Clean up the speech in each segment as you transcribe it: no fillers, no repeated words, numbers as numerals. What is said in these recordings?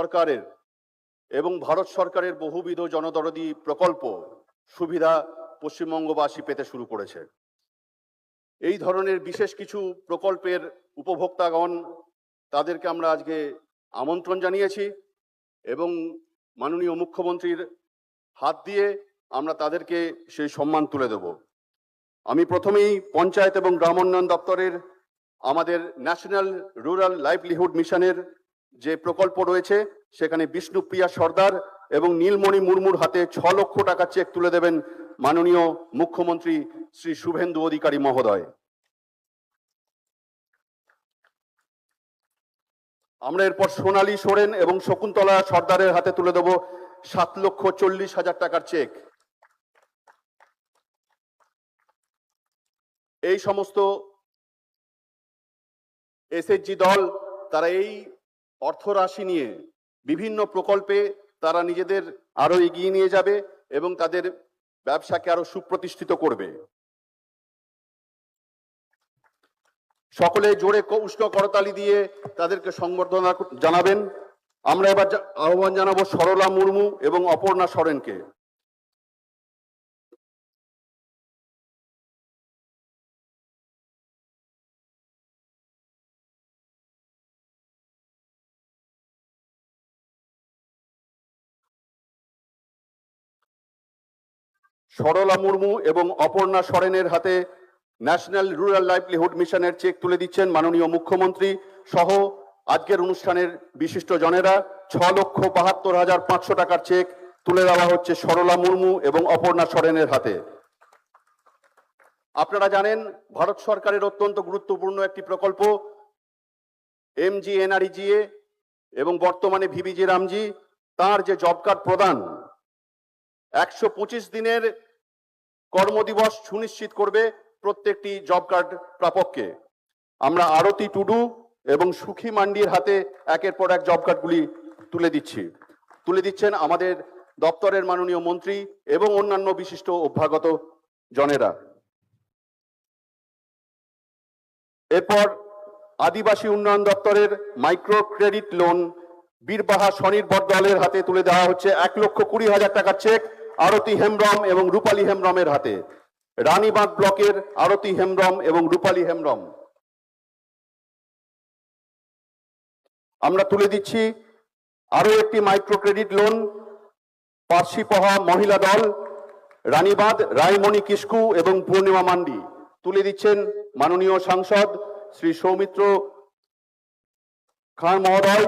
সরকারের এবং ভারত সরকারের বহুবিধ জনদরদি প্রকল্প সুবিধা পশ্চিমবঙ্গবাসী পেতে শুরু করেছে। এই ধরনের বিশেষ কিছু প্রকল্পের উপভোক্তাগণ তাদেরকে আমরা আজকে আমন্ত্রণ জানিয়েছি এবং মাননীয় মুখ্যমন্ত্রীর হাত দিয়ে আমরা তাদেরকে সেই সম্মান তুলে দেব। আমি প্রথমেই পঞ্চায়েত এবং গ্রামোন্নয়ন দপ্তরের আমাদের ন্যাশনাল রুরাল লাইভলিহুড মিশনের যে প্রকল্প রয়েছে সেখানে বিষ্ণুপ্রিয়া সর্দার এবং নীলমণি মুর্মুর হাতে 6 লক্ষ টাকা চেক তুলে দেবেন মাননীয় মুখ্যমন্ত্রী শ্রী শুভেন্দু অধিকারী মহোদয়। আমরা এরপর সোনালী সোরেন এবং শকুন্তলা সর্দারের হাতে তুলে দেব 7,40,000 টাকার চেক। এই সমস্ত এসএইচজি দল তারা এই অর্থরাশি নিয়ে বিভিন্ন প্রকল্পে তারা নিজেদের আরো এগিয়ে নিয়ে যাবে এবং তাদের ব্যবসাকে আরো সুপ্রতিষ্ঠিত করবে। সকলে জোরে উষ্ণ করতালি দিয়ে তাদেরকে সংবর্ধনা জানাবেন। আমরা এবার আহ্বান জানাবো সরলা মুর্মু এবং অপর্ণা সরেনকে। সরলা মুর্মু এবং অপর্ণা সরেনের হাতে ন্যাশনাল রুরাল লাইভলিহুড মিশনের চেক তুলে দিচ্ছেন মাননীয় মুখ্যমন্ত্রী সহ আজকের অনুষ্ঠানের বিশিষ্ট জনেরা। 6,72,500 টাকার চেক তুলে দেওয়া হচ্ছে সরলা মুর্মু এবং অপর্ণা সরেনের হাতে। আপনারা জানেন ভারত সরকারের অত্যন্ত গুরুত্বপূর্ণ একটি প্রকল্প MGNREGA এবং বর্তমানে VBG রামজি তার যে জব কার্ড প্রদান 125 দিনের কর্মদিবস সুনিশ্চিত করবে প্রত্যেকটি জব কার্ড প্রাপককে। আমরা আরতি টুডু এবং সুখী মান্ডির হাতে একের পর এক জব কার্ডগুলি তুলে দিচ্ছেন আমাদের দপ্তরের মাননীয় মন্ত্রী এবং অন্যান্য বিশিষ্ট অভ্যাগত জনেরা। এরপর আদিবাসী উন্নয়ন দপ্তরের মাইক্রো ক্রেডিট লোন বীরবাহা স্বনির্ভর দলের হাতে তুলে দেওয়া হচ্ছে 1,20,000 টাকার চেক আরতি হেমব্রম এবং রূপালী হেমব্রমের হাতে। রানীবাঁধ ব্লকের আরতি হেমব্রম এবং রূপালী হেমব্রম। আমরা তুলে দিচ্ছি আরো একটি মাইক্রো ক্রেডিট লোন পার্সিপহা মহিলা দল রানীবাঁধ রায়মণি কিস্কু এবং পূর্ণিমা মান্ডি। তুলে দিচ্ছেন মাননীয় সাংসদ শ্রী সৌমিত্র খান মহোদয়।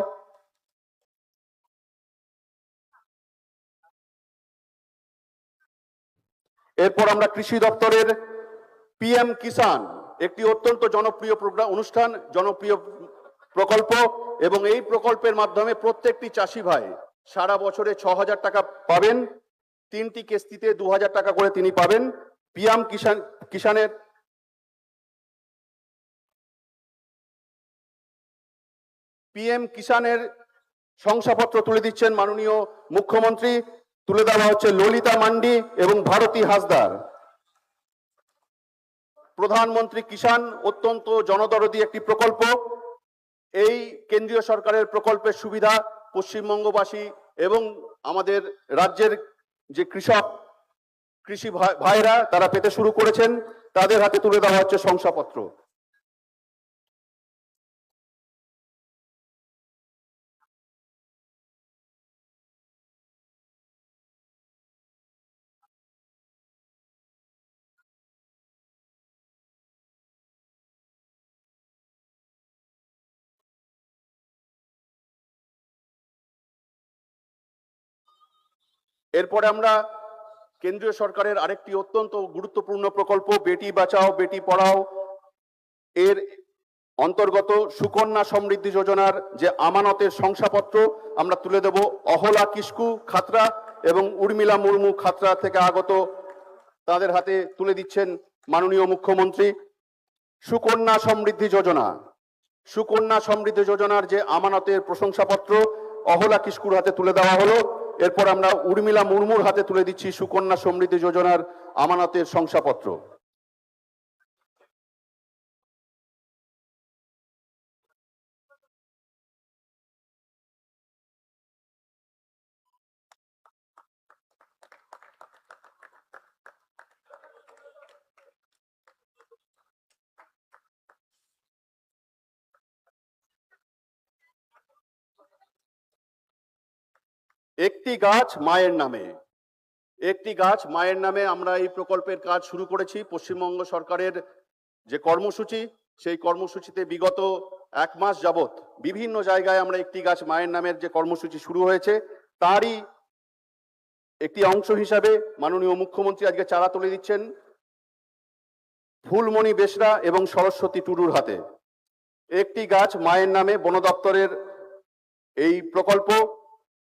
এরপর আমরা কৃষি দপ্তরের PM কিষাণ একটি অত্যন্ত জনপ্রিয় অনুষ্ঠান জনপ্রিয় প্রকল্প এবং এই প্রকল্পের মাধ্যমে প্রত্যেকটি চাষি ভাই সারা বছরে 6,000 টাকা পাবেন। 3টি কিস্তিতে 2,000 টাকা করে তিনি পাবেন। PM কিষাণের শংসাপত্র তুলে দিচ্ছেন মাননীয় মুখ্যমন্ত্রী। তুলে দেওয়া হচ্ছে ললিতা মান্ডি এবং ভারতী হাসদার। প্রধানমন্ত্রী কিষাণ অত্যন্ত জনদরদি একটি প্রকল্প। এই কেন্দ্রীয় সরকারের প্রকল্পের সুবিধা পশ্চিমবঙ্গবাসী এবং আমাদের রাজ্যের যে কৃষি ভাইরা তারা পেতে শুরু করেছেন। তাদের হাতে তুলে দেওয়া হচ্ছে শংসাপত্র। এরপরে আমরা কেন্দ্রীয় সরকারের আরেকটি অত্যন্ত গুরুত্বপূর্ণ প্রকল্প বেটি বাঁচাও বেটি পড়াও এর অন্তর্গত সুকন্যা সমৃদ্ধি যোজনার যে আমানতের শংসাপত্র আমরা তুলে দেব অহলা কিস্কু খাতরা এবং উর্মিলা মুর্মু খাতরা থেকে আগত। তাদের হাতে তুলে দিচ্ছেন মাননীয় মুখ্যমন্ত্রী। সুকন্যা সমৃদ্ধি যোজনার যে আমানতের প্রশংসাপত্র অহলা কিস্কুর হাতে তুলে দেওয়া হলো। এরপর আমরা উর্মিলা মুর্মুর হাতে তুলে দিচ্ছি সুকন্যা সমৃদ্ধি যোজনার আমানতের শংসাপত্র। একটি গাছ মায়ের নামে। একটি গাছ মায়ের নামে আমরা এই প্রকল্পের কাজ শুরু করেছি। পশ্চিমবঙ্গ সরকারের যে কর্মসূচি, সেই কর্মসূচিতে বিগত 1 মাস যাবত বিভিন্ন জায়গায় আমরা একটি গাছ মায়ের নামের যে কর্মসূচি শুরু হয়েছে, তারই একটি অংশ হিসাবে মাননীয় মুখ্যমন্ত্রী আজকে চারা তুলে দিচ্ছেন ফুলমণি বেসরা এবং সরস্বতী টুডুর হাতে। একটি গাছ মায়ের নামে বন দপ্তরের এই প্রকল্প,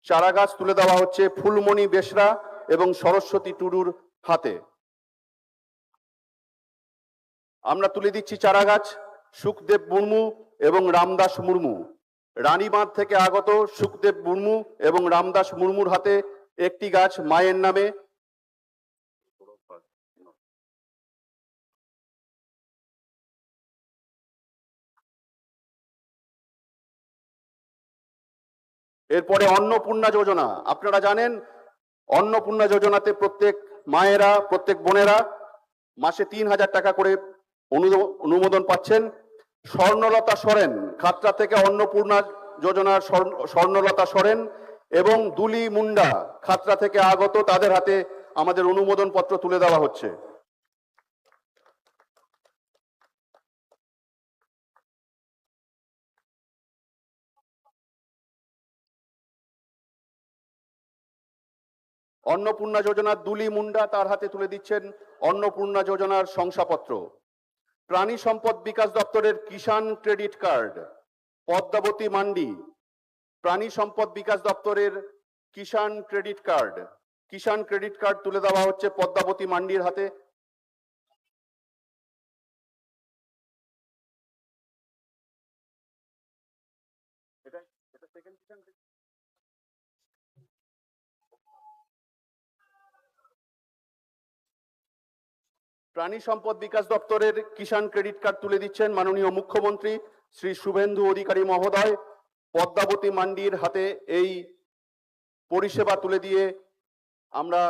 চারা গাছ তুলে দেওয়া হচ্ছে ফুলমণি বেসরা এবং সরস্বতী টুডুর হাতে। আমরা তুলে দিচ্ছি চারা গাছ সুখদেব মুর্মু এবং রামদাস মুর্মু। রানীবাঁধ থেকে আগত সুখদেব মুর্মু এবং রামদাস মুর্মুর হাতে একটি গাছ মায়ের নামে। এরপরে অন্নপূর্ণা যোজনা। আপনারা জানেন অন্নপূর্ণা যোজনাতে প্রত্যেক মায়েরা, প্রত্যেক বোনেরা মাসে 3,000 টাকা করে অনুমোদন পাচ্ছেন। স্বর্ণলতা সরেন খাতড়া থেকে অন্নপূর্ণা যোজনার স্বর্ণলতা সরেন এবং দুলি মুন্ডা খাতড়া থেকে আগত, তাদের হাতে আমাদের অনুমোদন পত্র তুলে দেওয়া হচ্ছে। অন্নপূর্ণা যোজনার দুলি মুন্ডা তার হাতে তুলে দিচ্ছেন অন্নপূর্ণা যোজনার শংসাপত্র। প্রাণী সম্পদ বিকাশ দপ্তরের কিষাণ ক্রেডিট কার্ড পদ্মাবতী মান্ডি। প্রাণী সম্পদ বিকাশ দপ্তরের কিষাণ ক্রেডিট কার্ড তুলে দেওয়া হচ্ছে পদ্মাবতী মান্ডির হাতে। প্রাণী সম্পদ বিকাশ দপ্তরের কিষাণ ক্রেডিট কার্ড তুলে দিচ্ছেন মাননীয় মুখ্যমন্ত্রী শ্রী শুভেন্দু অধিকারী মহোদয়। পদ্মাবতী মান্ডির হাতে এই পরিষেবা তুলে দিয়ে আমরা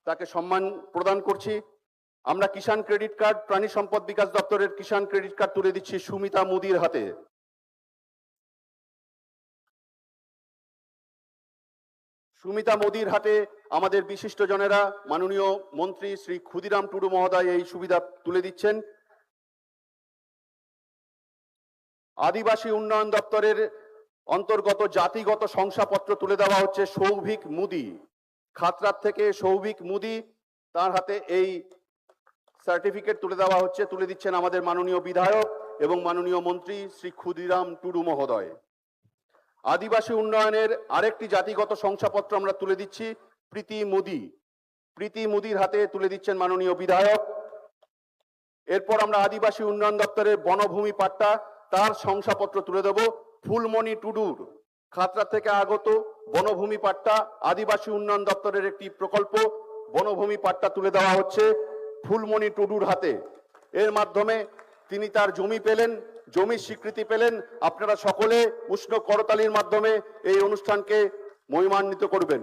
তাকে সম্মান প্রদান করছি। আমরা কিষাণ ক্রেডিট কার্ড, প্রাণী সম্পদ বিকাশ দপ্তরের কিষাণ ক্রেডিট কার্ড তুলে দিচ্ছি সুমিতা মোদির হাতে। সুমিতা মোদির হাতে আমাদের বিশিষ্ট জনেরা, মাননীয় মন্ত্রী শ্রী ক্ষুদিরাম টুডু মহোদয় এই সুবিধা তুলে দিচ্ছেন। আদিবাসী উন্নয়ন দপ্তরের অন্তর্গত জাতিগত শংসাপত্র তুলে দেওয়া হচ্ছে সৌভিক মুদি খাতড়ার থেকে। সৌভিক মুদি তার হাতে এই সার্টিফিকেট তুলে দেওয়া হচ্ছে, তুলে দিচ্ছেন আমাদের মাননীয় বিধায়ক এবং মাননীয় মন্ত্রী শ্রী ক্ষুদিরাম টুডু মহোদয়। আদিবাসী উন্নয়নের আরেকটি জাতিগত শংসাপত্র আমরা তুলে দিচ্ছি প্রীতি মুদির হাতে তুলে দিচ্ছেন মাননীয় বিধায়ক। এরপর আমরা আদিবাসী উন্নয়ন দপ্তরের বনভূমি পাট্টা, তার শংসাপত্র তুলে দেব ফুলমণি টুডুর খাতড়া থেকে আগত বনভূমি পাট্টা। আদিবাসী উন্নয়ন দপ্তরের একটি প্রকল্প, বনভূমি পাট্টা তুলে দেওয়া হচ্ছে ফুলমণি টুডুর হাতে। এর মাধ্যমে তিনি তার জমি পেলেন, জমির স্বীকৃতি পেলেন। আপনারা সকলে উষ্ণ করতালির মাধ্যমে এই অনুষ্ঠানকে মহিমান্বিত করবেন।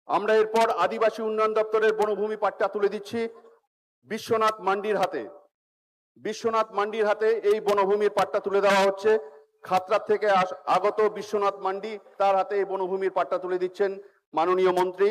আমরা এরপর আদিবাসী উন্নয়ন দপ্তরের বনভূমি পাট্টা তুলে দিচ্ছি বিশ্বনাথ মান্ডির হাতে। বিশ্বনাথ মান্ডির হাতে এই বনভূমির পাট্টা তুলে দেওয়া হচ্ছে। খাতড়া থেকে আগত বিশ্বনাথ মান্ডি, তার হাতে এই বনভূমির পাট্টা তুলে দিচ্ছেন মাননীয় মন্ত্রী